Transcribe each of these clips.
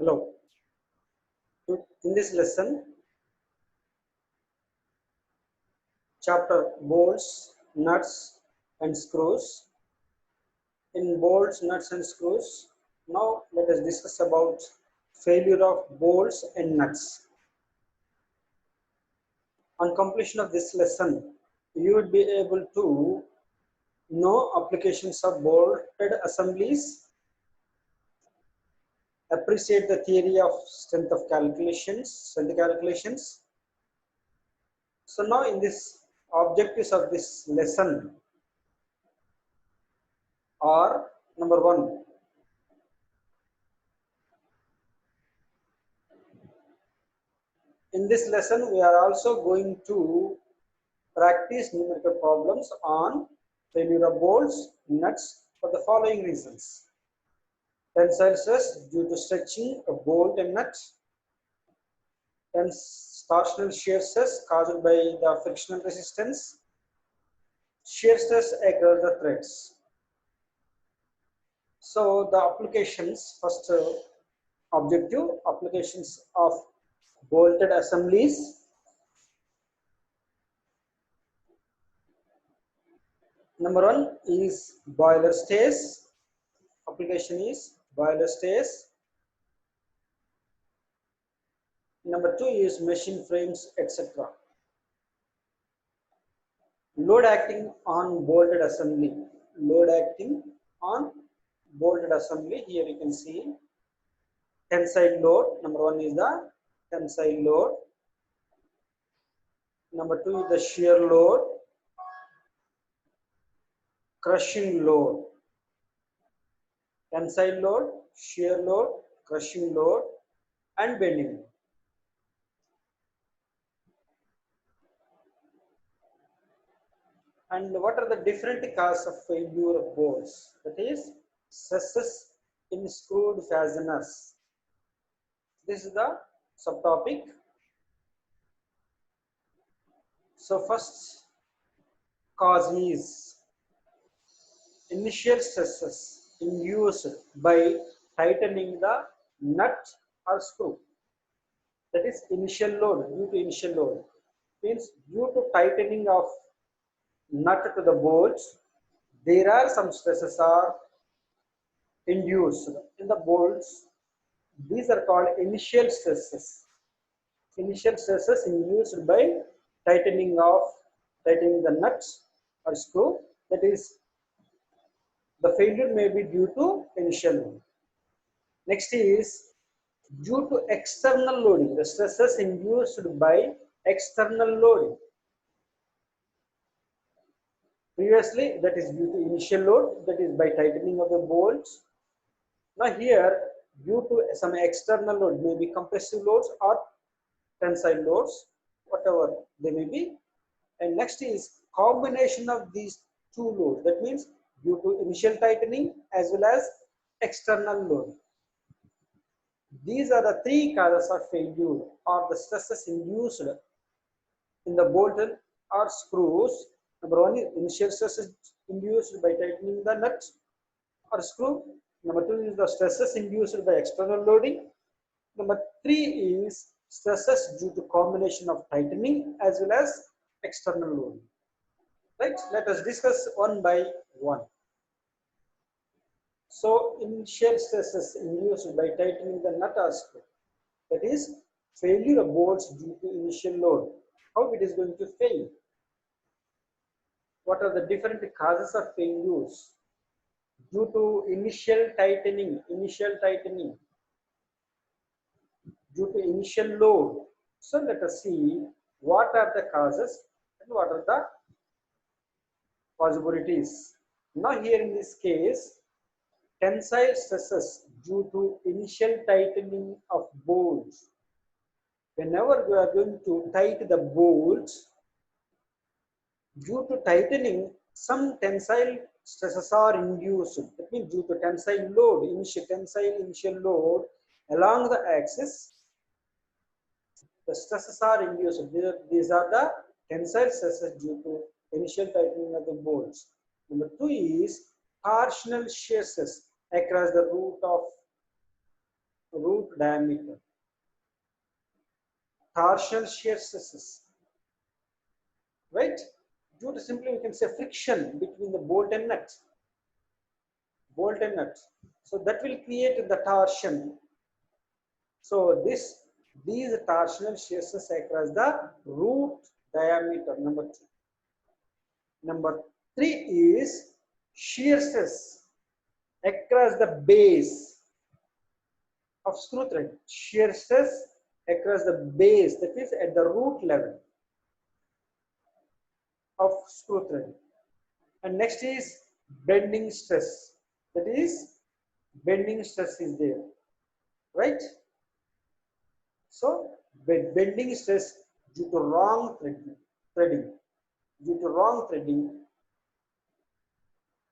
Hello. In this lesson, chapter bolts, nuts, and screws. In bolts, nuts, and screws, now let us discuss about failure of bolts and nuts. On completion of this lesson, you would be able to know applications of bolted assemblies, appreciate the theory of strength calculations. So now in this objectives of this lesson are number one, in this lesson we are also going to practice numerical problems on failure of bolts, nuts for the following reasons: tensile stress due to stretching a bolt and nut, torsional shear stress caused by the frictional resistance, shear stress across the threads. So the applications, first objective applications of bolted assemblies. Number one is boiler stays. Application is boiler stays. Number two is machine frames, etc. Load acting on bolted assembly. Load acting on bolted assembly. Here you can see tensile load. Number one is the tensile load. Number two is the shear load, crushing load. Tensile load, shear load, crushing load, and bending load. And what are the different causes of failure of bolts? That is stresses in screwed fasteners. This is the subtopic. So first cause is initial stresses induced by tightening the nut or screw. That is initial load, due to initial load. Means due to tightening of nut to the bolts, there are some stresses are induced in the bolts. These are called initial stresses. Initial stresses induced by tightening the nuts or screw. That is, the failure may be due to initial load. Next is due to external loading. The stresses induced by external loading. Previously, that is due to initial load, that is by tightening of the bolts. Now here, due to some external load, maybe compressive loads or tensile loads, whatever they may be. And next is combination of these two loads. That means due to initial tightening as well as external load. These are the three causes of failure or the stresses induced in the bolt or screws. Number one is initial stresses induced by tightening the nut or screw. Number two is the stresses induced by external loading. Number three is stresses due to combination of tightening as well as external loading. Right? Let us discuss one by one. So initial stresses induced by tightening the nut or screw. That is failure of bolts due to initial load. How it is going to fail? What are the different causes of failures? Due to initial tightening, due to initial load. So let us see what are the causes and what are the possibilities. Now here in this case, tensile stresses due to initial tightening of bolts. Whenever we are going to tighten the bolts, due to tightening, some tensile stresses are induced. That means due to tensile load, initial load along the axis, the stresses are induced. These are the tensile stresses due to initial tightening of the bolts. Number two is torsional shear stress across the root of root diameter. Torsional shear stresses, right? Due to simply we can say friction between the bolt and nut. Bolt and nut. So that will create the torsion. So these torsional shear stresses across the root diameter, number 2. Number 3 is shear stress across the base of screw thread. Shear stress across the base, that is at the root level of screw thread. And next is bending stress. That is bending stress is there, right? So bending stress due to wrong threading, due to wrong threading,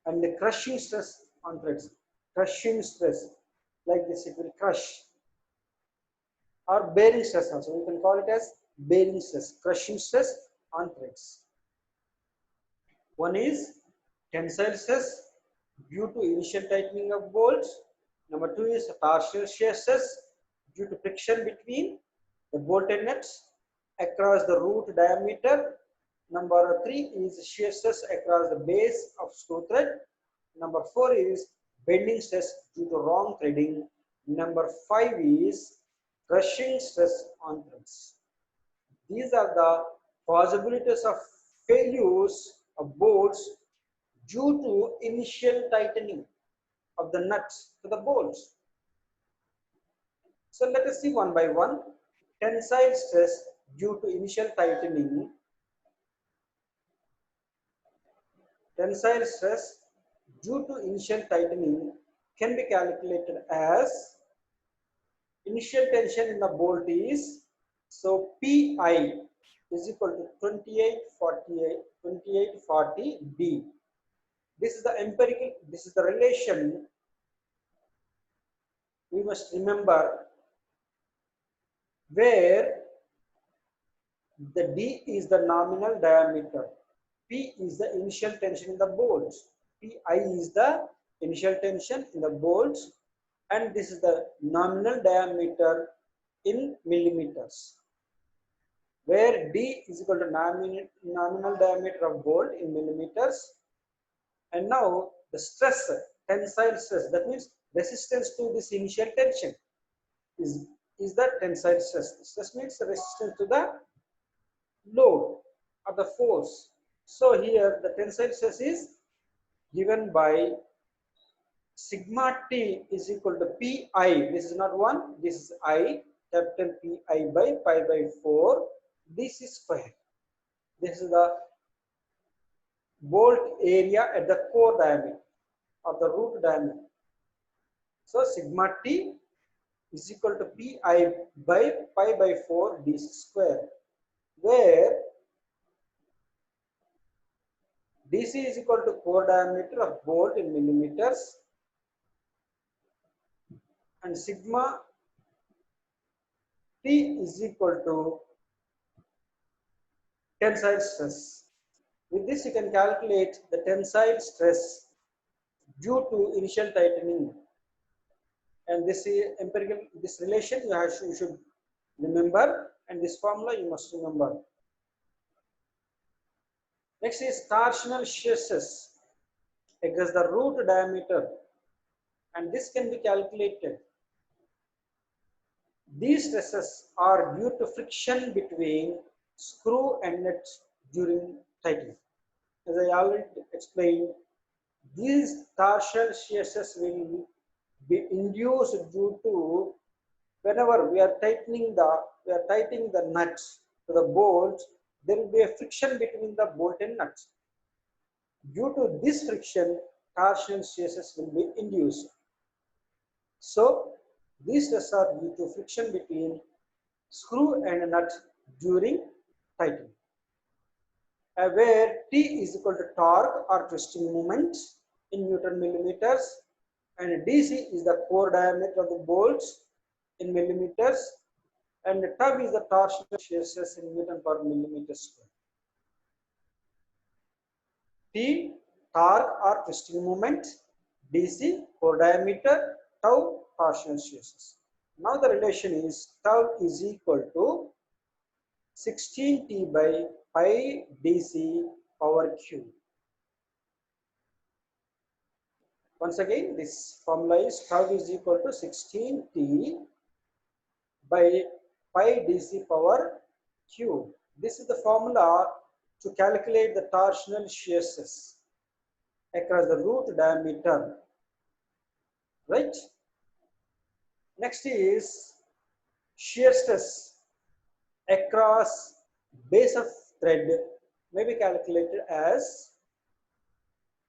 and the crushing stress on threads. Crushing stress, like this, it will crush. Or bearing stress also, you can call it as bearing stress, crushing stress on threads. One is tensile stress due to initial tightening of bolts. Number 2 is torsional shear stress due to friction between the bolt and nuts across the root diameter. Number 3 is shear stress across the base of screw thread. Number 4 is bending stress due to wrong threading. Number 5 is crushing stress on threads. These are the possibilities of failures of bolts due to initial tightening of the nuts to the bolts. So let us see one by one. Tensile stress due to initial tightening. Tensile stress due to initial tightening can be calculated as initial tension in the bolt is, so Pi is equal to 2840 D. This is the empirical, this is the relation we must remember, where the D is the nominal diameter, P is the initial tension in the bolts, Pi is the initial tension in the bolts, and this is the nominal diameter in millimeters, where D is equal to nominal diameter of bolt in millimeters. And now the stress, tensile stress, that means resistance to this initial tension is the tensile stress. Stress means resistance to the load or the force. So here the tensile stress is given by sigma T is equal to Pi. This is not 1, this is I, capital Pi by pi by 4. This is square. This is the bolt area at the core diameter or the root diameter. So sigma T is equal to Pi by pi by 4 d square, where DC is equal to core diameter of bolt in millimeters, and sigma T is equal to tensile stress. With this, you can calculate the tensile stress due to initial tightening. And this is empirical, this relation you should remember, and this formula you must remember. Next is torsional shear stress across the root diameter, and this can be calculated. These stresses are due to friction between screw and nut during tightening. As I already explained, these torsional shear stress will be induced due to whenever we are tightening the nuts to the bolts, there will be a friction between the bolt and nuts. Due to this friction, torsional shear stress will be induced. So these stresses are due to friction between screw and nut during tightening, where T is equal to torque or twisting moment in Newton millimeters, and DC is the core diameter of the bolts in millimeters, and the tub is the torsional shear stress in Newton per millimeter square. T, torque or twisting moment, DC, core diameter, tau, torsional shear stress. Now the relation is tau is equal to 16T by pi dc power q. Once again, this formula is tau is equal to 16T by pi dc power q. This is the formula to calculate the torsional shear stress across the root diameter, right? Next is shear stress across base of thread may be calculated as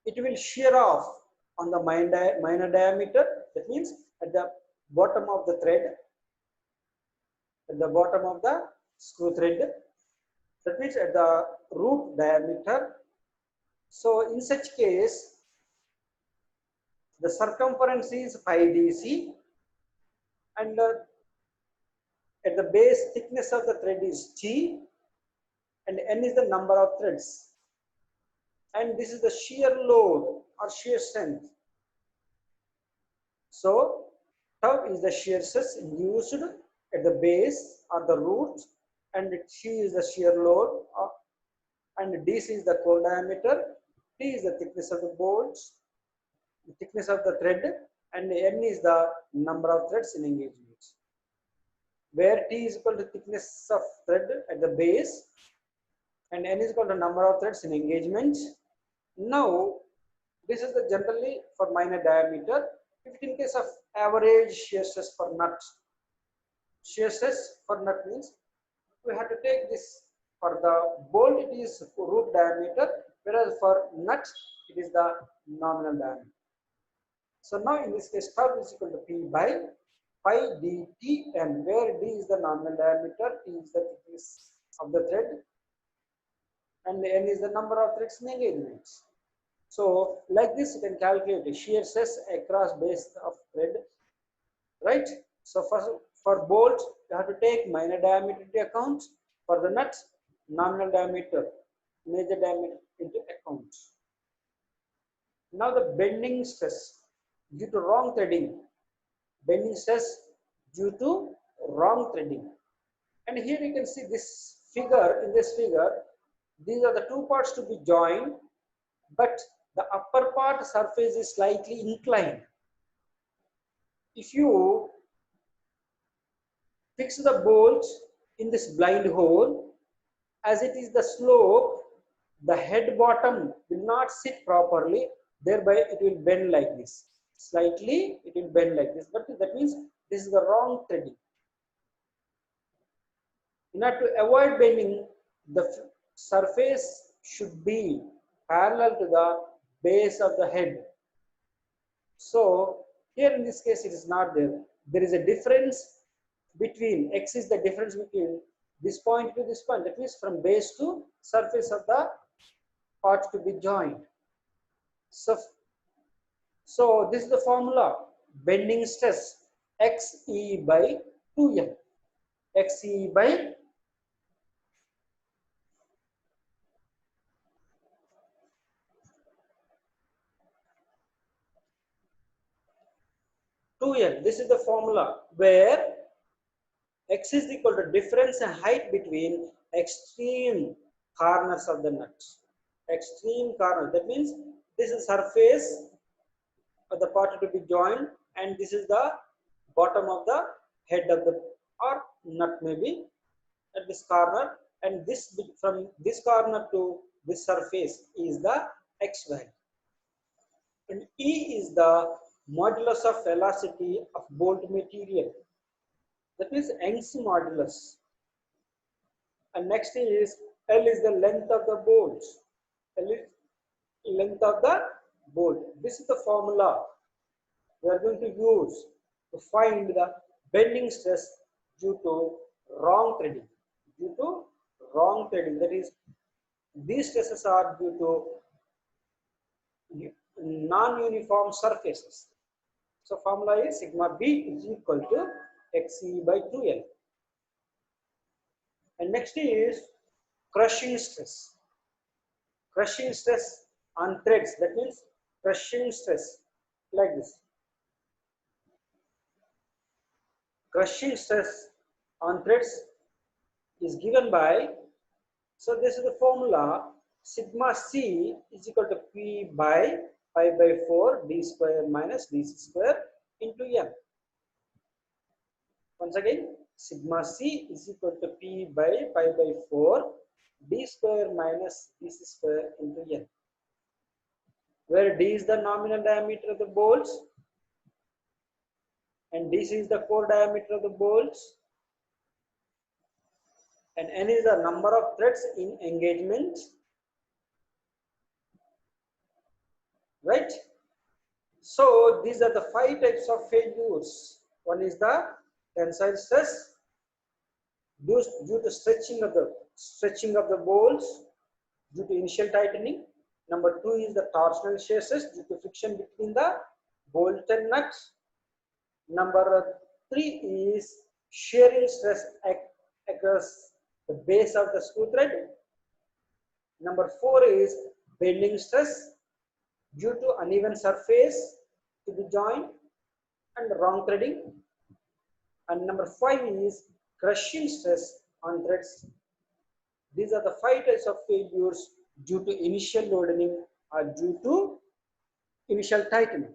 it will shear off on the minor diameter. That means at the bottom of the thread, at the bottom of the screw thread. That means at the root diameter. So in such case, the circumference is pi dc, and at the base thickness of the thread is t, and n is the number of threads, and this is the shear load or shear strength. So tau is the shear stress induced at the base or the root, and T is the shear load, and dc is the core diameter, T is the thickness of the bolts, the thickness of the thread, and n is the number of threads in engagement, where T is equal to thickness of thread at the base and n is equal to number of threads in engagement. Now this is the generally for minor diameter. If in case of average shear stress for nut, shear stress for nut means we have to take this. For the bolt it is root diameter, whereas for nut it is the nominal diameter. So now in this case tau is equal to P by pi dTn, where d is the nominal diameter, T is the thickness of the thread, and n is the number of threads in engagement. So like this you can calculate the shear stress across base of thread, right? So for bolt you have to take minor diameter into account. For the nut, nominal diameter, major diameter into account. Now the bending stress due to wrong threading. Bending stress due to wrong threading. And here you can see this figure. In this figure, these are the two parts to be joined, but the upper part surface is slightly inclined. If you fix the bolt in this blind hole, as it is the slope, the head bottom will not sit properly, thereby it will bend like this. Slightly it will bend like this, but that means this is the wrong threading. In order to avoid bending, the surface should be parallel to the base of the head. So here in this case it is not there. There is a difference between x is the difference between this point to this point. That means from base to surface of the part to be joined. So this is the formula: bending stress xe by 2n. Xe by 2n. This is the formula where x is equal to difference in height between extreme corners of the nut. Extreme corner. That means this is surface of the part to be joined, and this is the bottom of the head of the or nut maybe at this corner, and this from this corner to this surface is the x value. And E is the modulus of velocity of bolt material. That means Young's modulus. And next is L is the length of the bolt. L is length of the bolt. This is the formula we are going to use to find the bending stress due to wrong threading. Due to wrong threading, that is, these stresses are due to non-uniform surfaces. So formula is sigma B is equal to xe by 2L. And next is crushing stress. Crushing stress on threads. That means crushing stress like this. crushing stress on threads is given by, so this is the formula, sigma C is equal to P by pi by 4 d square minus dc square into n. Once again, sigma C is equal to P by pi by 4 d square minus dc square into n, where d is the nominal diameter of the bolts and dc is the core diameter of the bolts, and n is the number of threads in engagement, right? So these are the 5 types of failures. One is the tensile stress due to stretching of the bolts due to initial tightening. Number 2 is the torsional shear stress due to friction between the bolt and nuts. Number 3 is shearing stress across the base of the screw thread. Number 4 is bending stress due to uneven surface to the joint and wrong threading. And number 5 is crushing stress on threads. These are the 5 types of failures due to initial loading or due to initial tightening.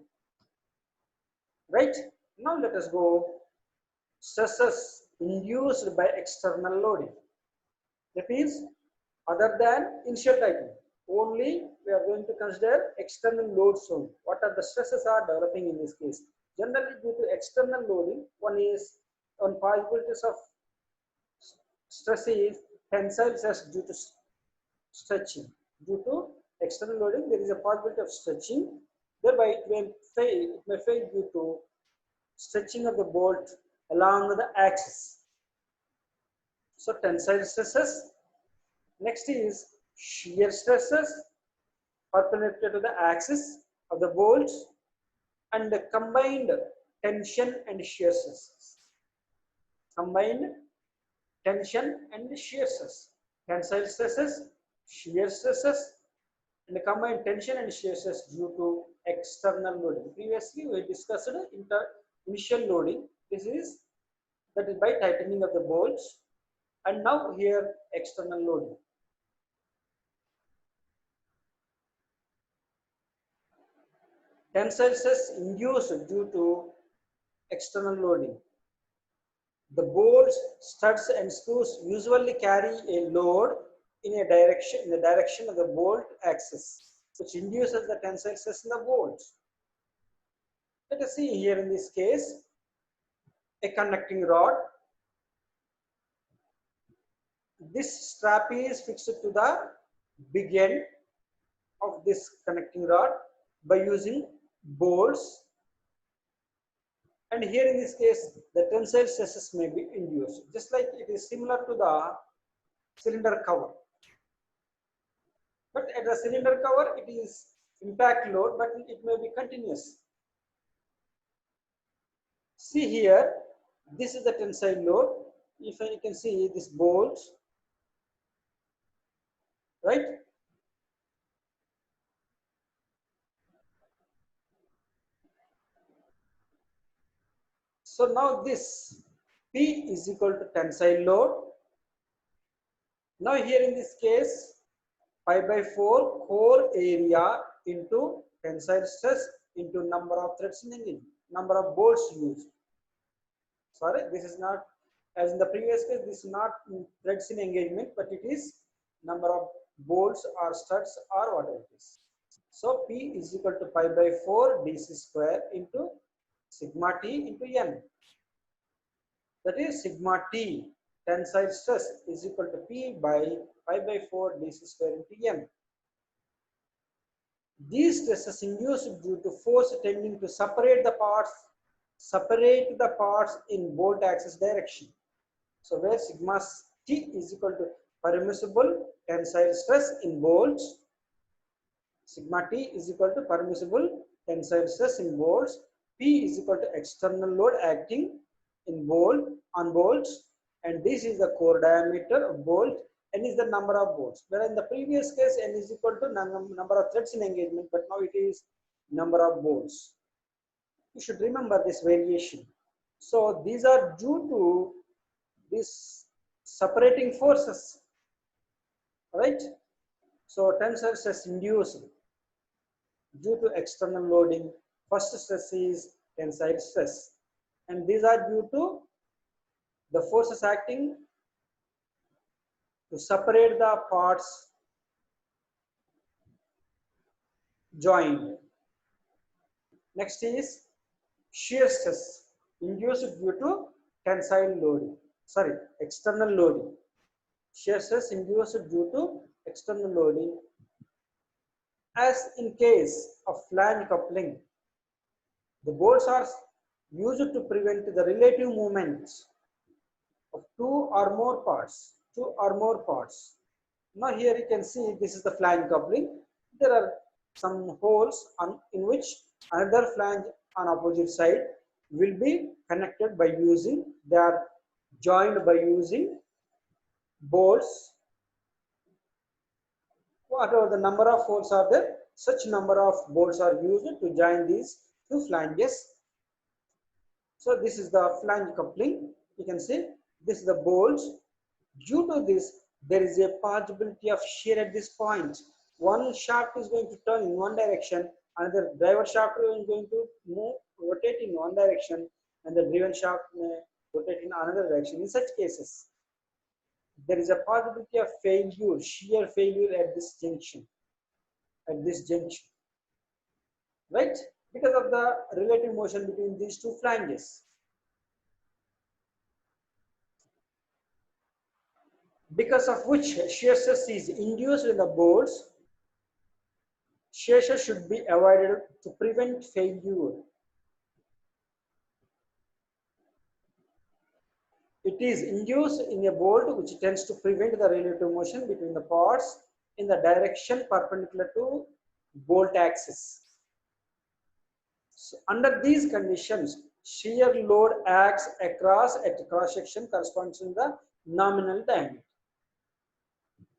Right? Now let us go stresses induced by external loading. That is, other than initial tightening. Only we are going to consider external loads only. What are the stresses are developing in this case? Generally, due to external loading, one possibilities of stress is tensile stress due to stretching. Due to external loading, there is a possibility of stretching. Thereby, it may fail due to stretching of the bolt along the axis. So, tensile stresses. Next is shear stresses perpendicular to the axis of the bolts, and the combined tension and shear stresses. Combined tension and shear stress. Tensile stresses, shear stresses, and the combined tension and shear stress due to external loading. Previously, we discussed initial loading. That is by tightening of the bolts, and now here external loading. Tensile stress induced due to external loading. The bolts, studs, and screws usually carry a load in the direction of the bolt axis, which induces the tensile stress in the bolts. Let us see here in this case a conducting rod. This strap is fixed to the big end of this connecting rod by using bolts, and here in this case the tensile stresses may be induced, just like it is similar to the cylinder cover. But at the cylinder cover it is impact load, but it may be continuous. See here, this is the tensile load. If you can see this bolt, right? So now this P is equal to tensile load. Now here in this case, pi by 4 core area into tensile stress into number of threads in engine, number of bolts used. Sorry, this is not, as in the previous case, this is not threads in engagement, but it is number of bolts or studs or whatever it is. So P is equal to pi by 4 dc square into sigma T into N. That is sigma T tensile stress is equal to P by pi by 4 dc square into N. These stresses induced due to force tending to separate the parts in bolt axis direction. So where sigma T is equal to permissible tensile stress in bolts, sigma T is equal to permissible tensile stress in bolts, P is equal to external load acting in on bolts, and this is the core diameter of bolt, n is the number of bolts. Whereas in the previous case n is equal to number of threads in engagement, but now it is number of bolts. You should remember this variation. So these are due to these separating forces, right? So tensile stress induced due to external loading. First stress is tensile stress, and these are due to the forces acting to separate the parts joined. Next is shear stress induced due to tensile loading. Sorry, external loading. Shear stress induced due to external loading. As in case of flange coupling, the bolts are used to prevent the relative movements of two or more parts. Now here you can see this is the flange coupling. There are some holes in which another flange on opposite side will be connected by using, they are joined by using bolts. Whatever the number of holes are there, such number of bolts are used to join these two flanges. So this is the flange coupling. You can see this is the bolts. Due to this, there is a possibility of shear at this point. One shaft is going to turn in one direction, another driver shaft is going to rotate in one direction, and the driven shaft may rotate in another direction. In such cases, there is a possibility of failure, shear failure at this junction, right? Because of the relative motion between these two flanges. Because of which shear stress is induced in the bolts, shear stress should be avoided to prevent failure. It is induced in a bolt which tends to prevent the relative motion between the parts in the direction perpendicular to bolt axis. So under these conditions, shear load acts across at cross section corresponds to the nominal diameter.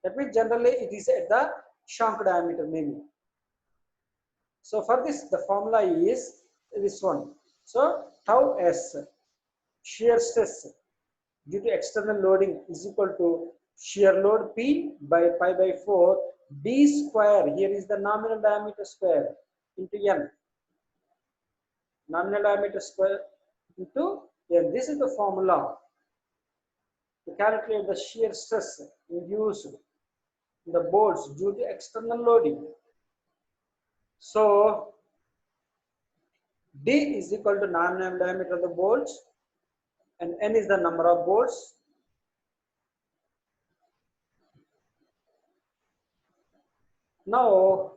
That means generally it is at the shank diameter maybe. So for this, the formula is this one. So tau s, shear stress due to external loading, is equal to shear load P by pi by 4 d square. Here is the nominal diameter square into n. Nominal diameter square into n. This is the formula to calculate the shear stress induced in the bolts due to external loading. So D is equal to nominal diameter of the bolts and N is the number of bolts. Now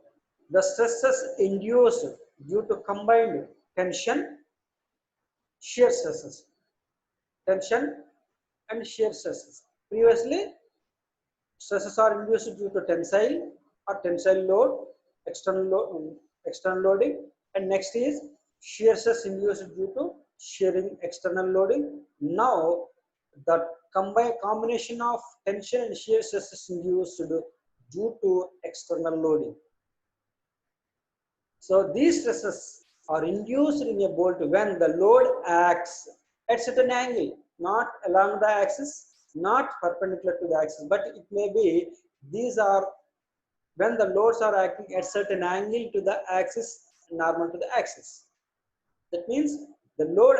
the stresses induced due to combined tension, shear stresses, tension and shear stresses. Previously, stresses are induced due to tensile or tensile load, external loading, and next is shear stress induced due to shearing external loading. Now the combination of tension and shear stress is induced due to external loading. So these stresses are induced in a bolt when the load acts at certain angle, not along the axis, not perpendicular to the axis, but it may be these are when the loads are acting at certain angle to the axis, normal to the axis. That means the load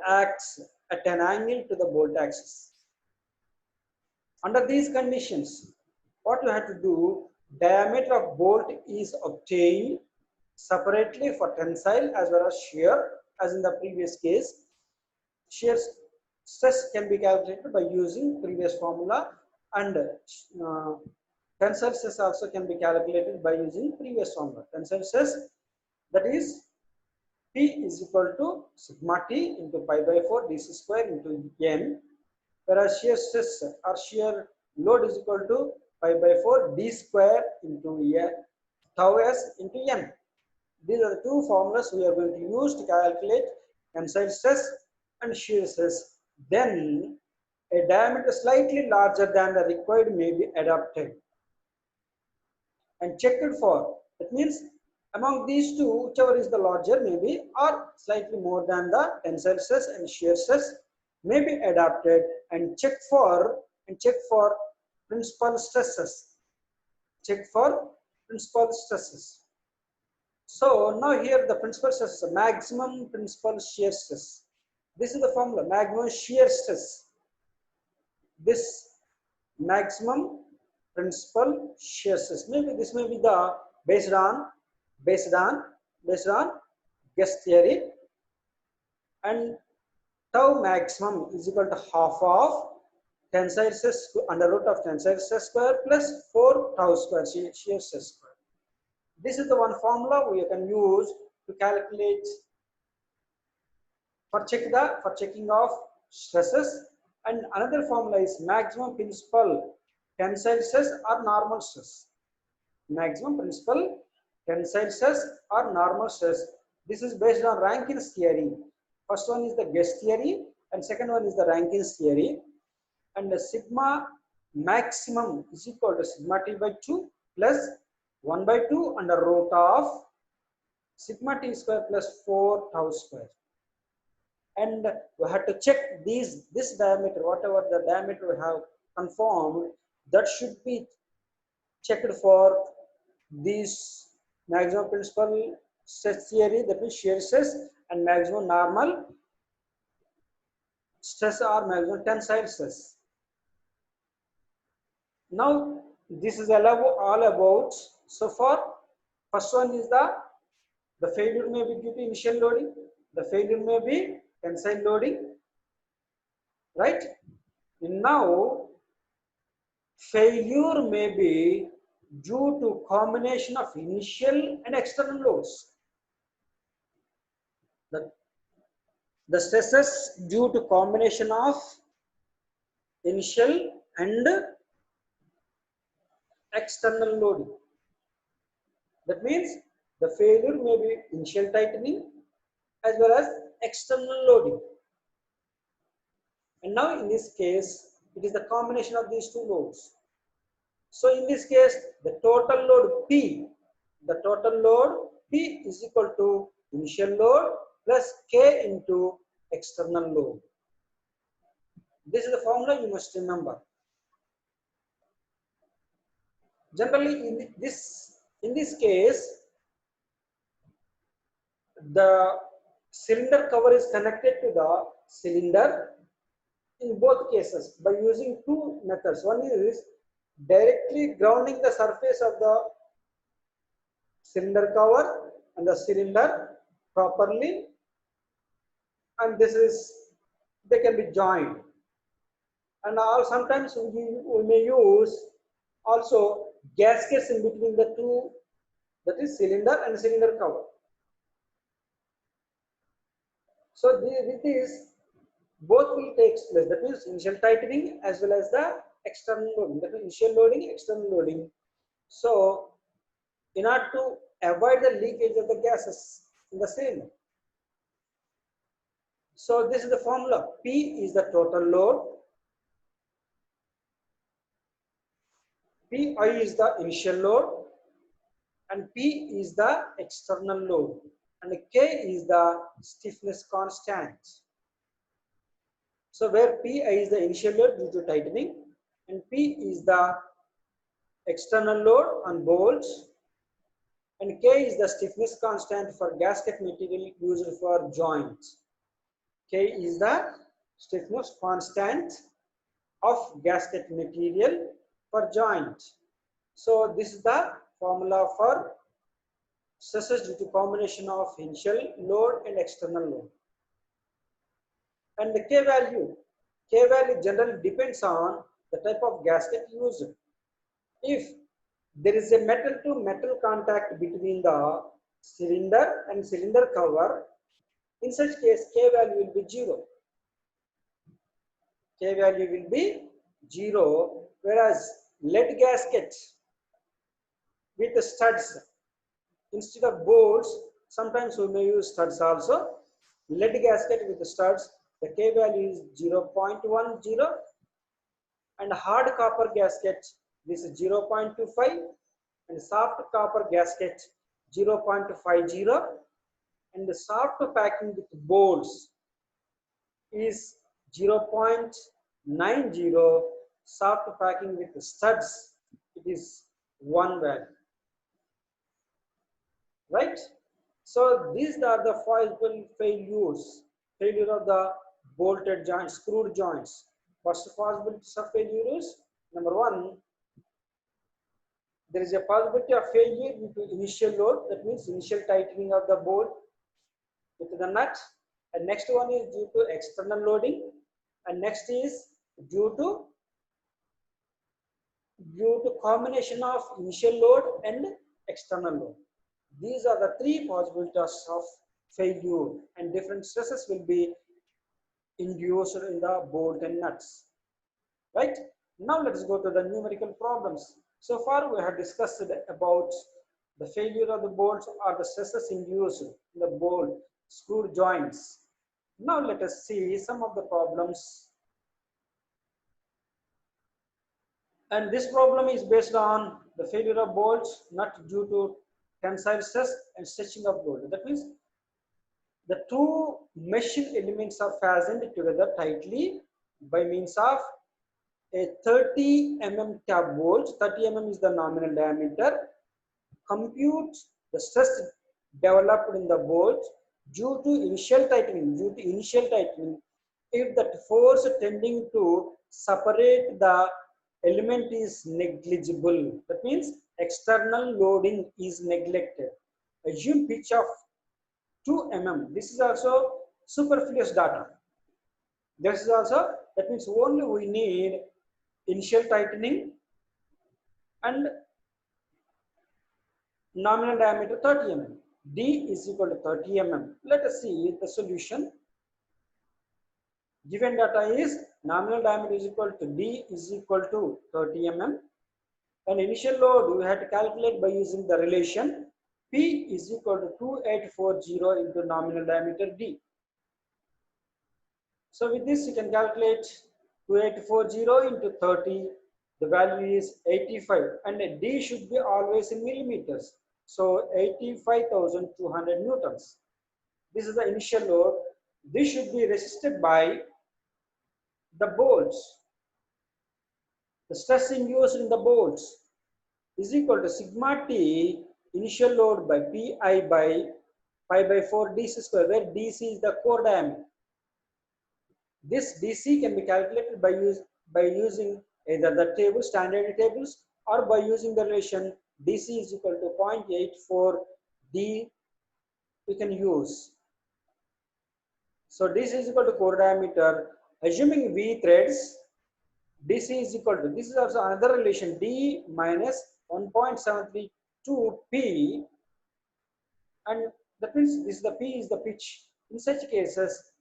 acts at an angle to the bolt axis. Under these conditions, what you have to do, diameter of bolt is obtained separately for tensile as well as shear, as in the previous case. Shear stress can be calculated by using previous formula, and tensile stress also can be calculated by using previous formula. Tensile stress, that is P is equal to sigma T into pi by 4 dc square into n, whereas shear stress or shear load is equal to pi by 4 d square into tau s into n. These are the two formulas we are going to use to calculate tensile stress and shear stress. Then a diameter slightly larger than the required may be adopted and checked for. That means Among these two, whichever is the larger maybe or slightly more than the tensile stress and shear stress may be adapted and check for principal stresses. Check for principal stresses. So now here the principal stress is maximum principal shear stress. This is the formula, maximum shear stress. This maximum principal shear stress. Maybe this may be the based on based on based on guess theory, and tau maximum is equal to half of tensile stress under root of tensile stress square plus 4 tau square shear stress square. This is the one formula we can use to calculate for checking of stresses, and another formula is maximum principal tensile stress or normal stress. Maximum principal tensile stress or normal stress. This is based on Rankine's theory. First one is the guess theory and second one is the Rankine's theory. And the sigma maximum is equal to sigma t by 2 plus 1 by 2 under root of sigma t square plus 4 tau square. And we have to check this diameter, whatever the diameter we have confirmed, that should be checked for these maximum principal stress theory, that means shear stress, and maximum normal stress or maximum tensile stress. Now this is all about so far. First one is the failure may be due to initial loading, the failure may be tensile loading, right? And now failure may be due to combination of initial and external loads. The stresses due to combination of initial and external loading. That means the failure may be initial tightening as well as external loading. And now in this case, it is the combination of these two loads. So in this case, the total load P is equal to initial load plus K into external load. This is the formula you must remember. Generally, in this case, the cylinder cover is connected to the cylinder in both cases by using two methods. One is directly grounding the surface of the cylinder cover and the cylinder properly, and they can be joined. And sometimes we may use also gaskets in between the two, that is cylinder and cylinder cover. So with this, both will take place. That means initial tightening as well as the external loading. That means initial loading, external loading. So in order to avoid the leakage of the gases in the cylinder. So this is the formula. P is the total load. Pi is the initial load and P is the external load, and K is the stiffness constant. So where Pi is the initial load due to tightening and P is the external load on bolts, and K is the stiffness constant for gasket material used for joints. K is the stiffness constant of gasket material for joint. So this is the formula for stresses due to combination of initial load and external load. And the K value generally depends on the type of gasket used. If there is a metal to metal contact between the cylinder and cylinder cover, in such case K value will be 0. K value will be 0, whereas lead gasket with the studs, instead of bolts, sometimes we may use studs also. Lead gasket with the studs, the K value is 0.10, and hard copper gasket, this is 0.25, and soft copper gasket, 0.50, and the soft packing with bolts is 0.90. Soft packing with studs, it is 1 value, right? So these are the possible failures. Failure of the bolted joints, screwed joints. First possibilities of failure is, number one, there is a possibility of failure due to initial load, that means initial tightening of the bolt with the nut. And next one is due to external loading, and next is due to combination of initial load and external load. These are the three possibilities of failure, and different stresses will be induced in the bolt and nuts. Right? Now let's go to the numerical problems. So far we have discussed about the failure of the bolts or the stresses induced in the bolt screw joints. Now let us see some of the problems. And this problem is based on the failure of bolts not due to tensile stress and stretching of bolt. That means the two machine elements are fastened together tightly by means of a 30 mm tab bolt. 30 mm is the nominal diameter. Compute the stress developed in the bolt due to initial tightening. If that force tending to separate the element is negligible, that means external loading is neglected. Assume pitch of 2 mm. This is also superfluous data. This is also, that means only we need initial tightening and nominal diameter 30 mm. D is equal to 30 mm. Let us see the solution. Given data is nominal diameter is equal to D is equal to 30 mm, and initial load we have to calculate by using the relation P is equal to 2840 into nominal diameter D. So with this you can calculate 2840 into 30, the value is 85, and D should be always in millimeters. So 85,200 newtons. This is the initial load. This should be resisted by the bolts. The stress induced in the bolts is equal to sigma T initial load by Pi by pi by 4 DC square, where DC is the core diameter. This DC can be calculated by using either the table, standard tables, or by using the relation DC is equal to 0.84 D we can use. So DC is equal to core diameter. Assuming V threads, DC is equal to, this is also another relation, D minus 1.732 P, and that means this is the P is the pitch. In such cases,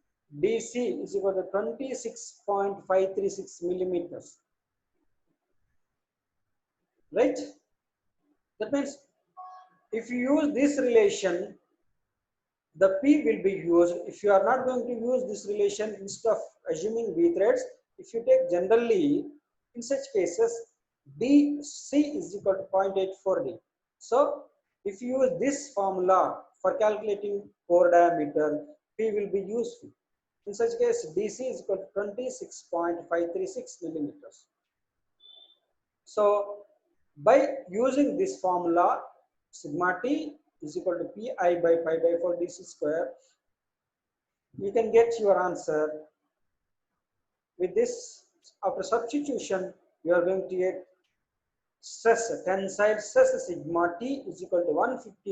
DC is equal to 26.536 millimeters. Right? That means if you use this relation, the P will be used. If you are not going to use this relation, instead of assuming V threads, if you take generally, in such cases, DC is equal to 0.84 D. So if you use this formula for calculating core diameter, P will be useful. In such case, DC is equal to 26.536 millimeters. So by using this formula, sigma T is equal to Pi by pi by 4 DC square, you can get your answer. With this, after substitution, you are going to get stress, tensile stress sigma T is equal to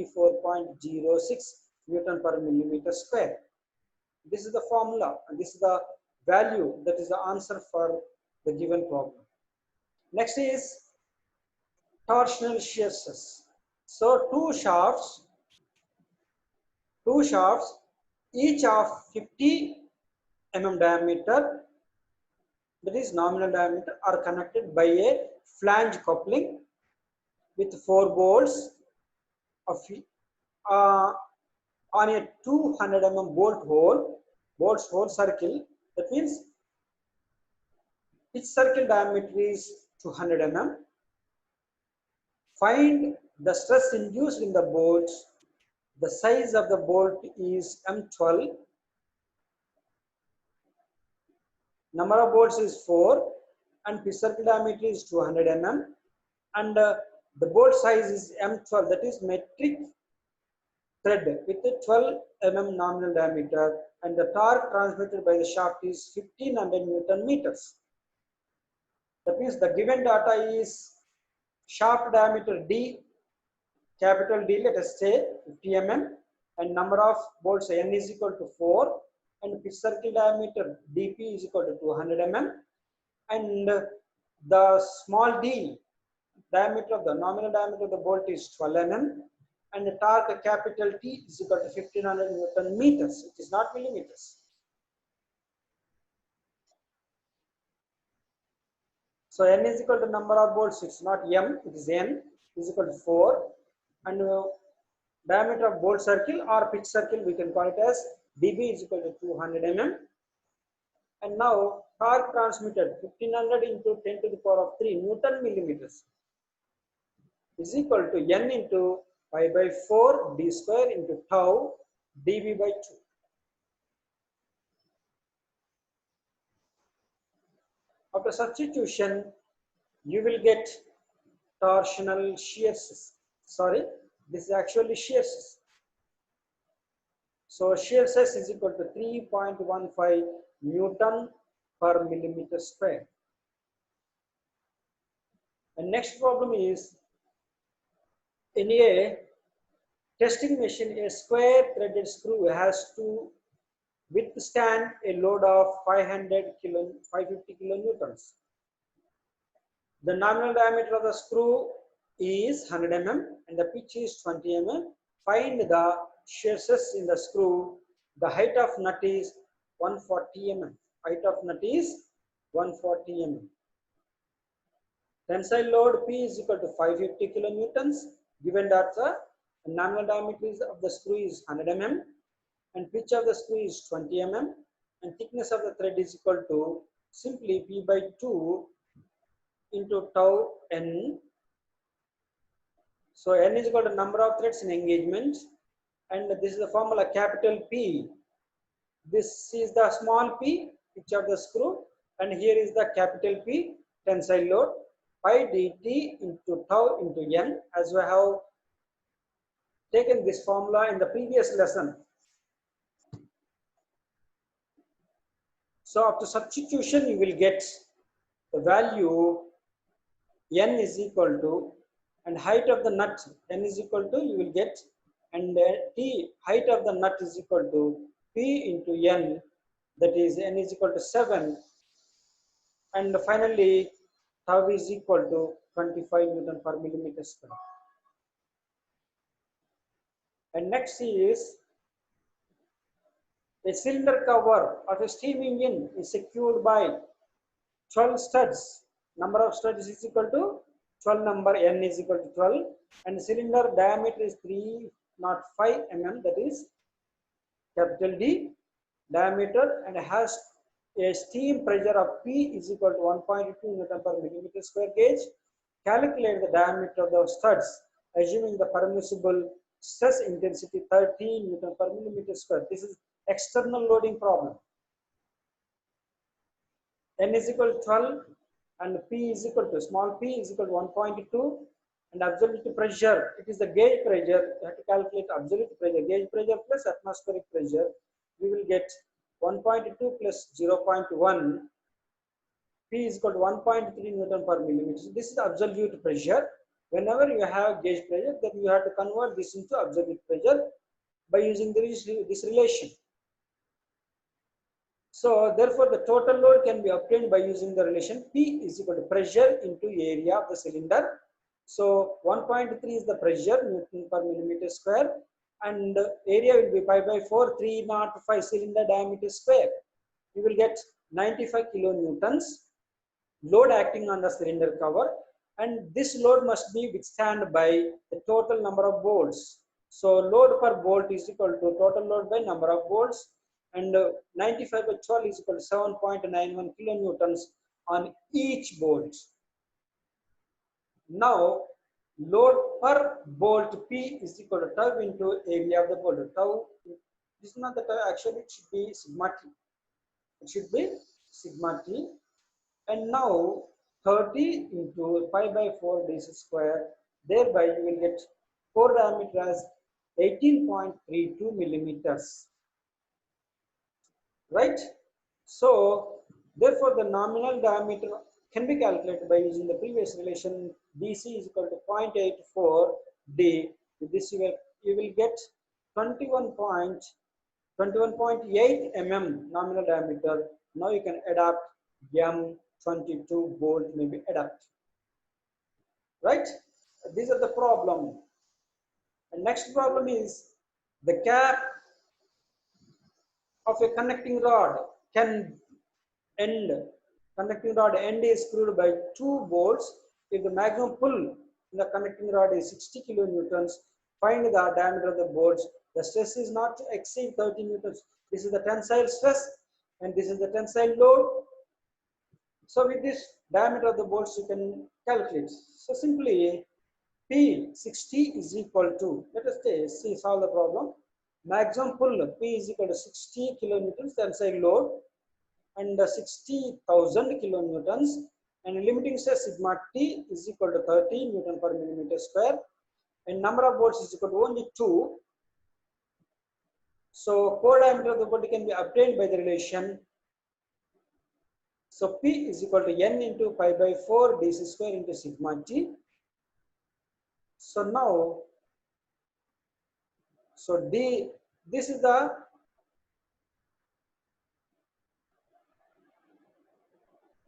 154.06 Newton per millimeter square. This is the formula, and this is the value, that is the answer for the given problem. Next is torsional shear stress. So two shafts, each of 50 mm diameter, that is nominal diameter, are connected by a flange coupling with 4 bolts of on a 200 mm bolts hole circle. That means its circle diameter is 200 mm. Find The stress induced in the bolt, the size of the bolt is M12, number of bolts is 4, and pitch circle diameter is 200 mm, and the bolt size is M12, that is metric thread with a 12 mm nominal diameter, and the torque transmitted by the shaft is 1500 Newton meters. That means the given data is shaft diameter D, capital D, let us say 50 mm, and number of bolts N is equal to 4, and pitch circle diameter DP is equal to 200 mm, and the small d diameter of the nominal diameter of the bolt is 12 mm, and the torque capital T is equal to 1500 Newton meters. It is not millimeters. So N is equal to number of bolts. It's not M, it is N, is equal to 4, and diameter of bolt circle or pitch circle we can call it as dB is equal to 200 mm. And now torque transmitted 1500 into 10 to the power of 3 Newton millimeters is equal to N into pi by 4 d square into tau dB by 2. After substitution, you will get torsional shear stress. Sorry, this is actually shear stress. So shear stress is equal to 3.15 Newton per millimeter square. And next problem is, in a testing machine, a square threaded screw has to withstand a load of 550 kilonewtons. The nominal diameter of the screw is 100 mm and the pitch is 20 mm. Find the shear stress in the screw. The height of nut is 140 mm. Height of nut is 140 mm. Tensile load P is equal to 550 kilonewtons. Given that the nominal diameter of the screw is 100 mm and pitch of the screw is 20 mm and thickness of the thread is equal to simply P by 2 into tau N. So N is equal to number of threads in engagement, and this is the formula capital P. This is the small p, pitch of the screw, and here is the capital P, tensile load, pi dt into tau into N, as we have taken this formula in the previous lesson. So after substitution, you will get the value N is equal to, and height of the nut N is equal to, you will get, and T, height of the nut is equal to P into N, that is N is equal to 7, and finally tau is equal to 25 Newton per millimeter square. And next is a cylinder cover of a steam engine is secured by 12 studs. Number of studs is equal to 12, number N is equal to 12, and cylinder diameter is 305 mm, that is capital D diameter, and has a steam pressure of P is equal to 1.2 Newton per millimeter square gauge. Calculate the diameter of the studs, assuming the permissible stress intensity 13 Newton per millimeter square. This is external loading problem. N is equal to 12 and P is equal to, small p is equal to 1.2, and absolute pressure, it is the gauge pressure. You have to calculate absolute pressure, gauge pressure plus atmospheric pressure. We will get 1.2 plus 0.1, P is equal to 1.3 Newton per millimeter. So this is the absolute pressure. Whenever you have gauge pressure, then you have to convert this into absolute pressure by using this relation. So therefore, the total load can be obtained by using the relation P is equal to pressure into area of the cylinder. So 1.3 is the pressure, Newton per millimeter square, and area will be pi by 4, 305 cylinder diameter square. You will get 95 kilonewtons load acting on the cylinder cover, and this load must be withstand by the total number of bolts. So load per bolt is equal to total load by number of bolts, and 95 by 12 is equal to 7.91 kilonewtons on each bolt. Now load per bolt P is equal to tau into area of the bolt. Tau, this is not the tau, actually it should be sigma T. It should be sigma T. And now 30 into pi by 4 d square, thereby you will get core diameter as 18.32 millimeters. Right? So therefore the nominal diameter can be calculated by using the previous relation. DC is equal to 0.84 d. With this you will get 21.8 mm nominal diameter. Now you can adapt M22 bolt may be adapt. Right? These are the problem. And next problem is the cap of a connecting rod can end. Connecting rod end is screwed by 2 bolts. If the maximum pull in the connecting rod is 60 kilonewtons, find the diameter of the bolts. The stress is not to exceed 30 newtons. This is the tensile stress and this is the tensile load. So with this diameter of the bolts you can calculate. So simply P60 is equal to, let us see solve the problem. Maximum pull P is equal to 60 kilonewtons tensile load and 60,000 kilonewtons, and limiting stress sigma T is equal to 30 Newton per millimeter square, and number of bolts is equal to only 2. So core diameter of the bolt can be obtained by the relation. So P is equal to N into pi by 4 d square into sigma T. So now, so D, this is the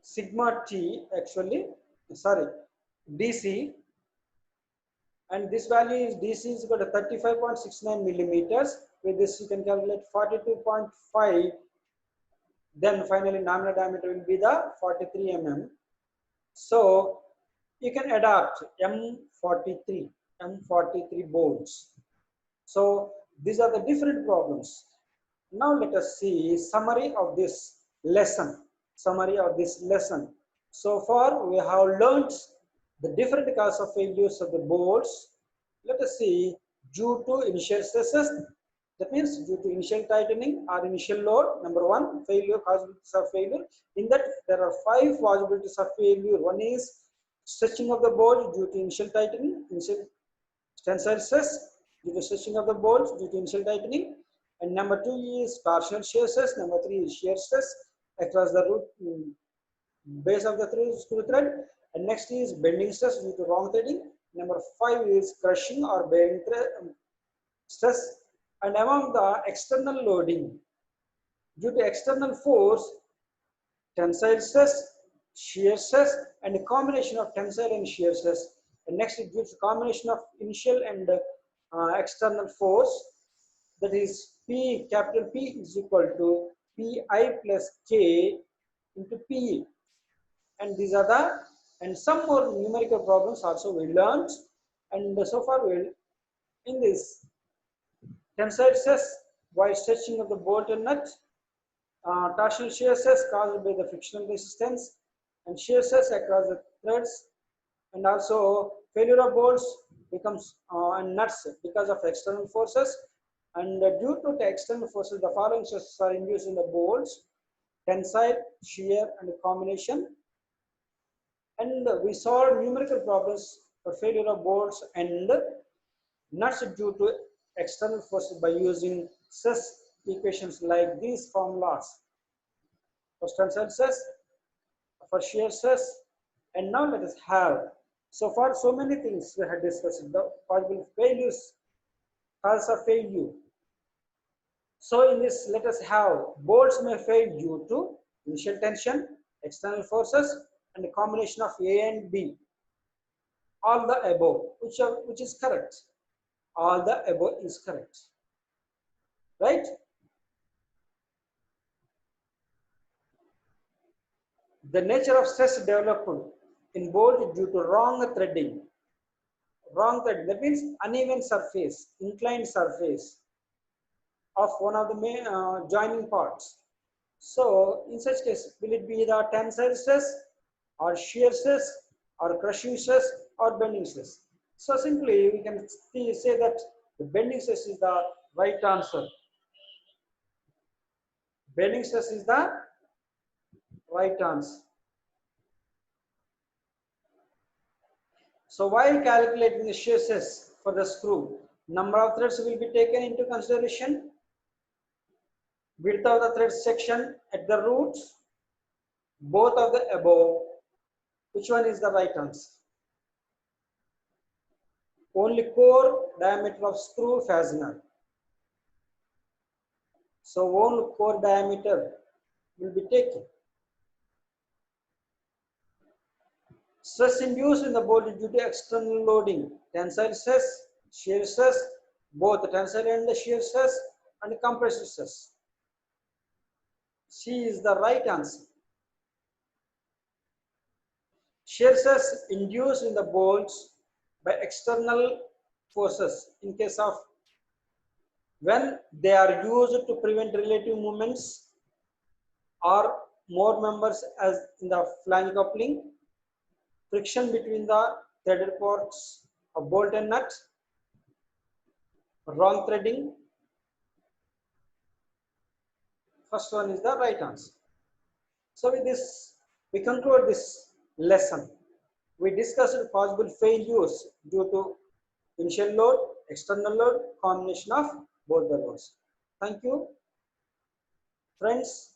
sigma T actually, sorry, DC, and this value is DC is equal to 35.69 millimeters. With this you can calculate 42.5. Then finally nominal diameter will be the 43 mm. So you can adapt M43 bolts. So these are the different problems. Now let us see summary of this lesson. So far we have learnt the different causes of failures of the bolts. Let us see due to initial stresses. That means due to initial tightening or initial load. Number one, failure, possibilities of failure. In that there are 5 possibilities of failure. One is stretching of the bolt due to initial tightening, initial tensile stress due to stretching of the bolt due to initial tightening. And number 2 is torsional shear stress. Number 3 is shear stress across the root base of the screw thread. And next is bending stress due to wrong threading. Number 5 is crushing or bearing stress. And among the external loading, due to external force, tensile stress, shear stress, and a combination of tensile and shear stress. And next it gives a combination of initial and external force. That is capital P is equal to Pi plus K into Pe. And these are the, and some more numerical problems also we learned. And so far in this tensile stress while stretching of the bolt and nut, torsional shear stress caused by the frictional resistance, and shear stress across the threads, and also failure of bolts becomes and nuts because of external forces. And due to the external forces, the following stresses are induced in the bolts: tensile, shear, and combination. And we solved numerical problems for failure of bolts and nuts due to external forces by using stress equations like these formulas. For tensile stress, for shear stress, and now let us have, so far so many things we had discussed, the possible failures, causes of failure. So in this, let us have bolts may fail due to initial tension, external forces, and a combination of A and B. All the above, which is correct. All the above is correct, right? The nature of stress developed in bolt due to wrong threading. Wrong threading, that means uneven surface, inclined surface of one of the main joining parts. So in such case, will it be the tensile stress or shear stress or crushing stress or bending stress? So simply we can say that the bending stress is the right answer. Bending stress is the right answer. So while calculating the shear stress for the screw, number of threads will be taken into consideration, width of the thread section at the roots, both of the above. Which one is the right answer? Only core diameter of screw fastener. So only core diameter will be taken. Stress induced in the body due to external loading, tensile stress, shear stress, both the tensile and the shear stress, and compressive stress. C is the right answer. Shear stress induced in the bolts by external forces in case of when they are used to prevent relative movements or more members as in the flange coupling, friction between the threaded parts of bolt and nut, wrong threading. First one is the right answer. So with this, we conclude this lesson. We discussed possible failures due to initial load, external load, combination of both the loads. Thank you, friends.